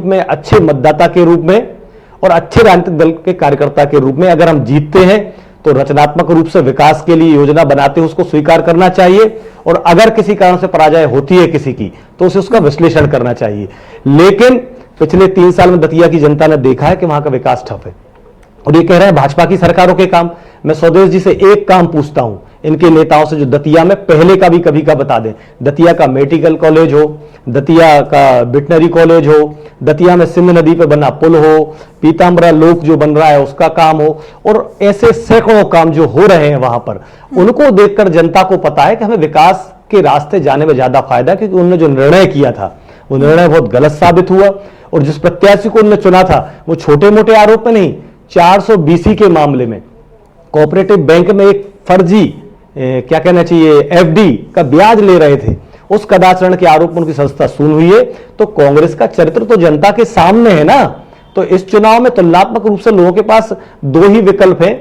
में, अच्छे मतदाता के रूप में और अच्छे राजनीतिक दल के कार्यकर्ता के रूप में अगर हम जीतते हैं तो रचनात्मक रूप से विकास के लिए योजना बनाते हुए उसको स्वीकार करना चाहिए, और अगर किसी कारण से पराजय होती है किसी की तो उसे उसका विश्लेषण करना चाहिए। लेकिन पिछले 3 साल में दतिया की जनता ने देखा है कि वहां का विकास ठप है, और ये कह रहे हैं भाजपा की सरकारों के काम। मैं स्वदेश जी से एक काम पूछता हूं, इनके नेताओं से, जो दतिया में पहले का भी कभी का बता दें। दतिया का मेडिकल कॉलेज हो, दतिया का वेटनरी कॉलेज हो, दतिया में सिंध नदी पर बना पुल हो, पीताम्बरा लोक जो बन रहा है उसका काम हो, और ऐसे सैकड़ों काम जो हो रहे हैं वहां पर, उनको देखकर जनता को पता है कि हमें विकास के रास्ते जाने में ज्यादा फायदा है, क्योंकि उन्होंने जो निर्णय किया था वो निर्णय बहुत गलत साबित हुआ। और जिस प्रत्याशी को उन्होंने चुना था वो छोटे मोटे आरोप में नहीं, 420 के मामले में कोऑपरेटिव बैंक में एक फर्जी क्या कहना चाहिए एफडी का ब्याज ले रहे थे, उस कदाचरण के आरोप में उनकी संस्था सुन हुई है। तो कांग्रेस का चरित्र तो जनता के सामने है ना। तो इस चुनाव में तुलनात्मक रूप से लोगों के पास 2 ही विकल्प हैं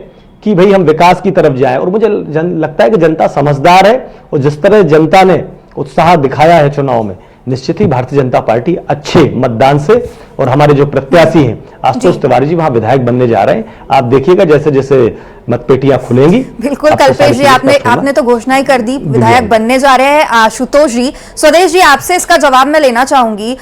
कि भाई हम विकास की तरफ जाएं, और मुझे लगता है कि जनता समझदार है, और जिस तरह जनता ने उत्साह दिखाया है चुनाव में, निश्चित ही भारतीय जनता पार्टी अच्छे मतदान से, और हमारे जो प्रत्याशी हैं आशुतोष तिवारी जी वहां विधायक बनने जा रहे हैं। आप देखिएगा जैसे जैसे मतपेटियां खुलेंगी। बिल्कुल कल्पेश जी, आपने तो घोषणा ही कर दी, विधायक बनने जा रहे हैं आशुतोष जी। स्वदेश जी, आपसे इसका जवाब मैं लेना चाहूंगी।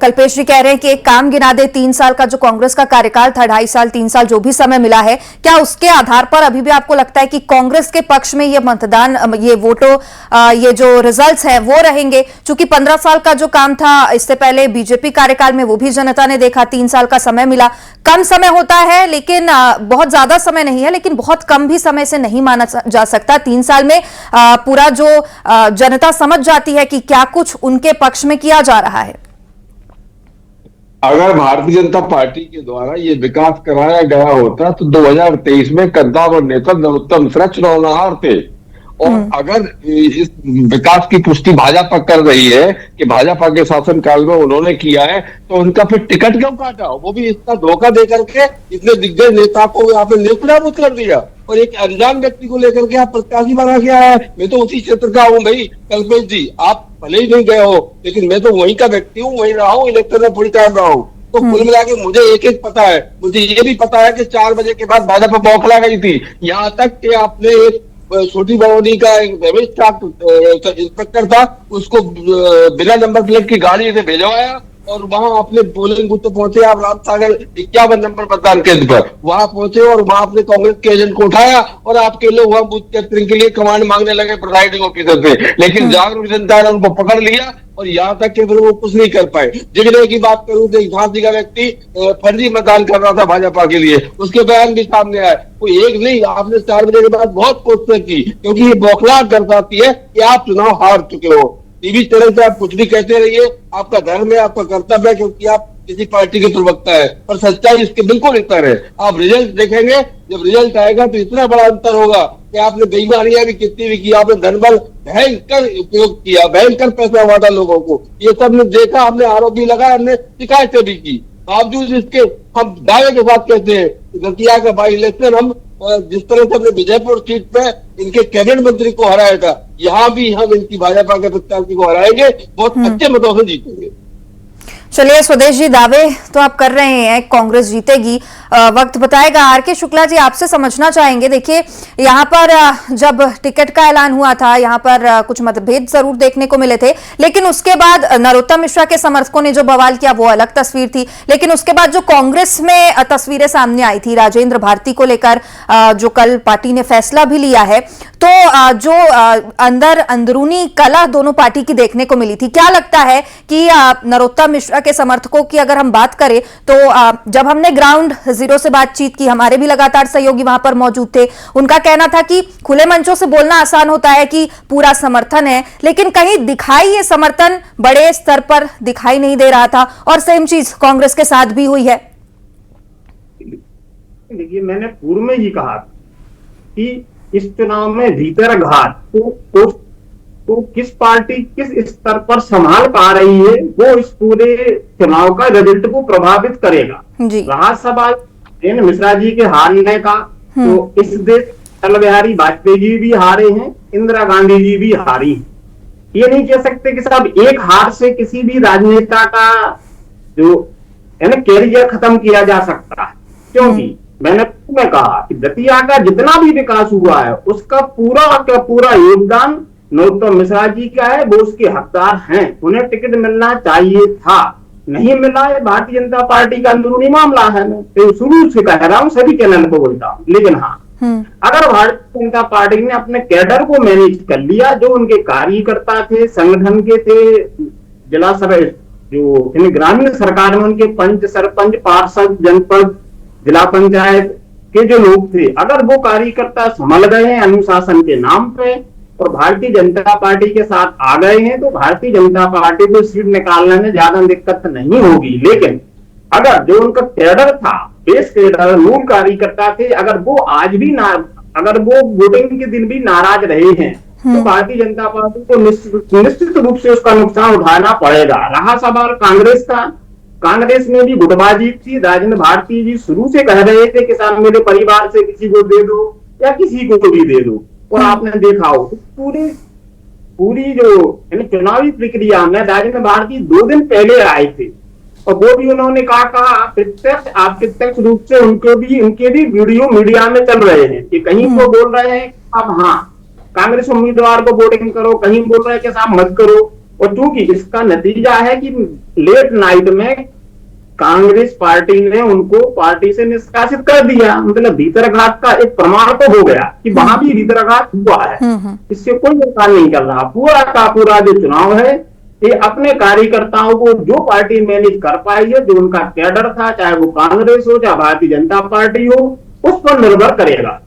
कल्पेश जी कह रहे हैं कि एक काम गिना दे, 3 साल का जो कांग्रेस का कार्यकाल था, 2.5 साल 3 साल जो भी समय मिला है, क्या उसके आधार पर अभी भी आपको लगता है कि कांग्रेस के पक्ष में ये मतदान, ये वोटों, ये जो रिजल्ट्स हैं वो रहेंगे? चूंकि 15 साल का जो काम था इससे पहले बीजेपी कार्यकाल में, वो भी जनता ने देखा, 3 साल का समय मिला। कम समय होता है लेकिन बहुत ज्यादा समय नहीं है, लेकिन बहुत कम भी समय से नहीं माना जा सकता। 3 साल में पूरा जो जनता समझ जाती है कि क्या कुछ उनके पक्ष में किया जा रहा है। अगर भारतीय जनता पार्टी के द्वारा ये विकास कराया गया होता तो 2023 में कद्दावर नेता नरोत्तम मिश्रा चुनाव न हारते। और अगर इस विकास की पुष्टि भाजपा कर रही है कि भाजपा के शासनकाल में उन्होंने किया है, तो उनका फिर टिकट क्यों काटा? वो भी इतना धोखा दे करके इतने दिग्गज नेता को यहाँ पे नेतृत्व कर दिया, और एक अनजान व्यक्ति को लेकर के आप प्रत्याशी बना के आया है। मैं तो उसी क्षेत्र का हूँ भाई कल्पेश जी, आप भले ही नहीं गए हो, लेकिन मैं तो वहीं का व्यक्ति हूँ, वहीं रहा हूँ, इलेक्शन में पूरी टाइम रहा हूँ। तो कुल मिला के मुझे एक एक पता है। मुझे ये भी पता है कि 4 बजे के बाद भाजपा बौखला गई थी, यहाँ तक कि आपने एक छोटी बरौनी का एक रेवेन्यू स्टाफ इंस्पेक्टर था, उसको बिना नंबर प्लेट की गाड़ी से भेजवाया, और वहां अपने पोलिंग बूथ पे पहुंचे। आप रामसागर 51 नंबर मतदान केंद्र पर वहां पहुंचे, और वहां अपने कांग्रेस के एजेंट को उठाया, और आपके लोग वहां बूथ कैप्चरिंग के लिए कमांड मांगने लगे प्रिसाइडिंग ऑफिसर से। लेकिन जागरूक जनता ने उनको पकड़ लिया, और यहाँ तक कि फिर वो कुछ नहीं कर पाए। जिगने की बात करूं तो एक झांसी का व्यक्ति फर्जी मतदान कर रहा था भाजपा के लिए, उसके बयान भी सामने आए। कोई एक नहीं, आपने 4 बजे के बाद बहुत कोशिश की, क्योंकि ये बौखलाहट दर्शाती है कि आप चुनाव हार चुके हो। टीवी चैनल पे आप कुछ भी कहते रहिए, आपका धर्म है, आपका कर्तव्य है, क्योंकि आप किसी पार्टी के प्रवक्ता है, पर सच्चाई इसके बिल्कुल इतर है। आप रिजल्ट देखेंगे, जब रिजल्ट आएगा तो इतना बड़ा अंतर होगा कि आपने बेईमानियां भी कितनी भी की, आपने धनबल भयंकर उपयोग किया, भयंकर पैसा बांटा लोगों को, ये सब ने देखा, हमने आरोप भी लगाया, हमने शिकायतें भी की। बावजूद इसके हम दावे के साथ कहते हैं दतिया का बाई इलेक्शन हम जिस तरह से हमने विजयपुर सीट पे इनके कैबिनेट मंत्री को हराया था, यहाँ भी हम इनकी भाजपा के प्रत्याशी को हराएंगे, बहुत अच्छे मतों से जीतेंगे। चलिए स्वदेश जी, दावे तो आप कर रहे हैं कांग्रेस जीतेगी, वक्त बताएगा। आर के शुक्ला जी, आपसे समझना चाहेंगे, देखिए यहाँ पर जब टिकट का ऐलान हुआ था, यहाँ पर कुछ मतभेद जरूर देखने को मिले थे, लेकिन उसके बाद नरोत्तम मिश्रा के समर्थकों ने जो बवाल किया वो अलग तस्वीर थी। लेकिन उसके बाद जो कांग्रेस में तस्वीरें सामने आई थी राजेंद्र भारती को लेकर, जो कल पार्टी ने फैसला भी लिया है, तो जो अंदरूनी कलह दोनों पार्टी की देखने को मिली थी, क्या लगता है कि नरोत्तम मिश्रा के समर्थकों की अगर हम बात करें तो जब हमने ग्राउंड जीरो से बातचीत की, हमारे भी लगातार सहयोगी वहां पर मौजूद थे, उनका कहना था कि खुले मंचों से बोलना आसान होता है कि पूरा समर्थन है, लेकिन कहीं दिखाई ये समर्थन बड़े स्तर पर दिखाई नहीं दे रहा था, और सेम चीज कांग्रेस के साथ भी हुई है। देखिए, मैंने पूर्व में ही कहा कि इस चुनाव में भीतर घात तो किस पार्टी किस स्तर पर संभाल पा रही है, वो इस पूरे चुनाव का रिजल्ट को प्रभावित करेगा। रहा सवाल मिश्रा जी के हारने का, तो इस देश अटल बिहारी वाजपेयी जी भी हारे हैं, इंदिरा गांधी जी भी हारी हैं। ये नहीं कह सकते कि साहब एक हार से किसी भी राजनेता का जो यानी कैरियर खत्म किया जा सकता है, क्योंकि मैंने कहा कि दतिया का जितना भी विकास हुआ है उसका पूरा का पूरा योगदान नरोत्तम मिश्रा जी का है, वो उसके हकदार हैं, उन्हें टिकट मिलना चाहिए था, नहीं मिला है भारतीय जनता पार्टी का अंदरूनी मामला है। मैं तो शुरू से कह रहा हूँ, सभी चैनल पर बोलता हूँ, लेकिन हाँ अगर भारतीय जनता पार्टी ने अपने कैडर को मैनेज कर लिया, जो उनके कार्यकर्ता थे, संगठन के थे, जिला जो ग्रामीण सरकार में उनके पंच, सरपंच, पार्षद, जनपद, जिला पंचायत के जो लोग थे, अगर वो कार्यकर्ता संभल गए हैं अनुशासन के नाम पे और भारतीय जनता पार्टी के साथ आ गए हैं, तो भारतीय जनता पार्टी को सीट निकालने में ज्यादा दिक्कत नहीं होगी। लेकिन अगर जो उनका कैडर था, बेस कैडर, मूल कार्यकर्ता थे, अगर वो आज भी अगर वो वोटिंग के दिन भी नाराज रहे हैं, तो भारतीय जनता पार्टी को निश्चित रूप से उसका नुकसान उठाना पड़ेगा। रहा सवाल कांग्रेस का, कांग्रेस में भी गुटबाजी थी। राजेंद्र भारती जी शुरू से कह रहे थे किसान मेरे परिवार से किसी को दे दो या किसी को भी दे दो, और आपने देखा हो पूरी जो चुनावी प्रक्रिया में राजेंद्र भारती 2 दिन पहले आए थे, और वो भी उन्होंने कहा अप्रत्यक्ष रूप से उनके भी वीडियो मीडिया में चल रहे हैं कि कहीं वो बोल रहे हैं अब हाँ कांग्रेस उम्मीदवार को वोटिंग करो, कहीं बोल रहे हैं कि साहब मत करो। और चूंकि इसका नतीजा है कि लेट नाइट में कांग्रेस पार्टी ने उनको पार्टी से निष्कासित कर दिया, मतलब भीतरघात का एक प्रमाण तो हो गया कि वहां भी भीतरघात हुआ है, इससे कोई नुकसान नहीं कर रहा। पूरा का पूरा जो चुनाव है ये अपने कार्यकर्ताओं को जो पार्टी मैनेज कर पाई है, जो उनका कैडर था, चाहे वो कांग्रेस हो चाहे भारतीय जनता पार्टी हो, उस पर निर्भर करेगा।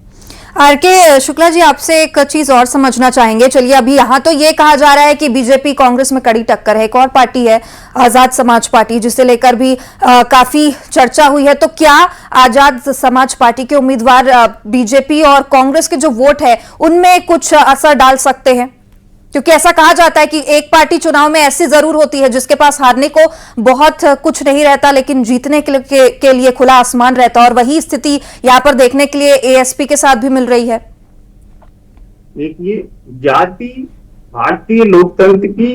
आरके शुक्ला जी, आपसे एक चीज और समझना चाहेंगे। चलिए, अभी यहाँ तो ये कहा जा रहा है कि बीजेपी कांग्रेस में कड़ी टक्कर है, एक और पार्टी है आजाद समाज पार्टी, जिसे लेकर भी काफी चर्चा हुई है। तो क्या आजाद समाज पार्टी के उम्मीदवार बीजेपी और कांग्रेस के जो वोट है उनमें कुछ असर डाल सकते हैं? क्योंकि ऐसा कहा जाता है कि एक पार्टी चुनाव में ऐसी जरूर होती है जिसके पास हारने को बहुत कुछ नहीं रहता, लेकिन जीतने के लिए खुला आसमान रहता है, और वही स्थिति यहाँ पर देखने के लिए एएसपी के साथ भी मिल रही है। देखिए, जाति भारतीय लोकतंत्र की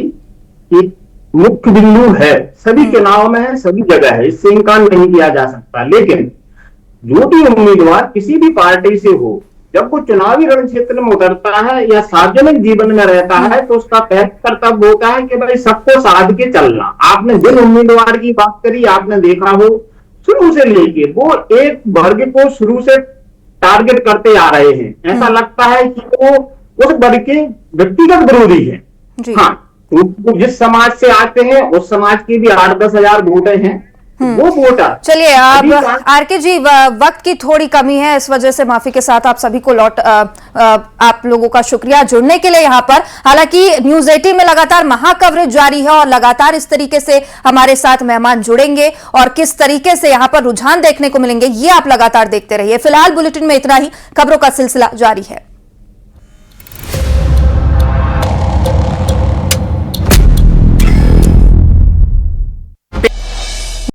एक मुख्य बिंदु है, सभी चुनाव में है, सभी जगह है, इससे इनकार नहीं किया जा सकता। लेकिन जो भी उम्मीदवार किसी भी पार्टी से हो, जब वो चुनावी रण क्षेत्र में उतरता है या सार्वजनिक जीवन में रहता है, तो उसका पहला कर्तव्य होता है कि भाई सबको साध के चलना। आपने जिन उम्मीदवार की बात करी, आपने देखा हो शुरू से लेके वो एक वर्ग को शुरू से टारगेट करते आ रहे हैं। ऐसा लगता है कि वो उस वर्ग के व्यक्तिगत विरोधी है। हाँ, तो जिस समाज से आते हैं उस समाज की भी 8-10 हजार वोटें हैं, वो वोटर। चलिए, अब आरके जी, वक्त की थोड़ी कमी है, इस वजह से माफी के साथ आप सभी को आप लोगों का शुक्रिया जुड़ने के लिए यहाँ पर। हालांकि न्यूज 18 में लगातार महाकवरेज जारी है और लगातार इस तरीके से हमारे साथ मेहमान जुड़ेंगे और किस तरीके से यहाँ पर रुझान देखने को मिलेंगे, ये आप लगातार देखते रहिए। फिलहाल बुलेटिन में इतना ही, खबरों का सिलसिला जारी है।